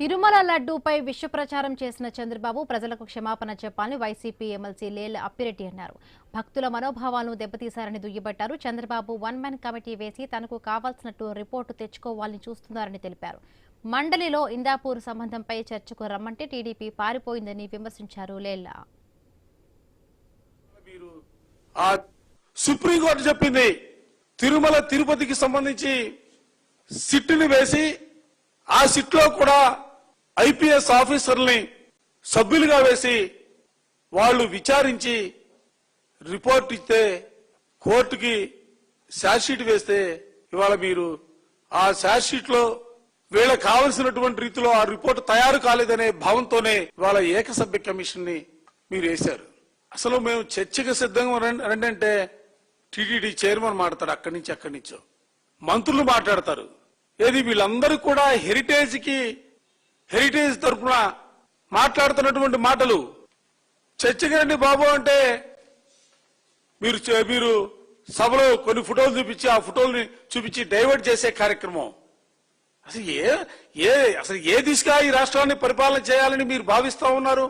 తిరుమల లడ్డూపై విష ప్రచారం చేసిన చంద్రబాబు ప్రజలకు క్షమాపణ చెప్పాలని వైసీపీ ఎమ్మెల్సీ లేళ్ల అప్పిరెడ్డి అన్నారు. భక్తుల మనోభావాలను దెబ్బతీశారని దుయ్యబట్టారు. చంద్రబాబు వన్ మ్యాన్ కమిటీ వేసి తనకు కావాల్సినట్టు రిపోర్టు తెచ్చుకోవాలని చూస్తున్నారని తెలిపారు. మండలిలో ఇందాపూర్ సంబంధంపై చర్చకు రమ్మంటే టీడీపీ పారిపోయిందని విమర్శించారు లేళ్ల. సుప్రీంకోర్టు చెప్పింది తిరుమల తిరుపతికి సంబంధించి సిట్టుని వేసి ఆ సిట్లో కూడా ఐపీఎస్ ఆఫీసర్ని సభ్యులుగా వేసి వాళ్ళు విచారించి రిపోర్ట్ ఇస్తే కోర్టుకి ఛార్జ్ షీట్ వేస్తే ఇవాళ మీరు ఆ ఛార్జ్ షీట్ లో వీళ్ళకి కావలసినటువంటి రీతిలో ఆ రిపోర్ట్ తయారు కాలేదనే భావంతోనే ఇవాళ ఏకసభ్య కమిషన్ ని మీరు వేశారు. అసలు మేము చర్చకు సిద్ధంగా రండి టీటీడీ చైర్మన్ మాట్లాడతాడు, అక్కడి నుంచో మంత్రులు మాట్లాడతారు. ఏది వీళ్ళందరూ కూడా హెరిటేజ్ తరఫున మాట్లాడుతున్నటువంటి మాటలు చర్చకి రండి బాబు అంటే మీరు సభలో కొన్ని ఫోటోలు చూపించి ఆ ఫోటోల్ని చూపించి డైవర్ట్ చేసే కార్యక్రమం. అసలు ఏ దిశగా ఈ రాష్ట్రాన్ని పరిపాలన చేయాలని మీరు భావిస్తా ఉన్నారు?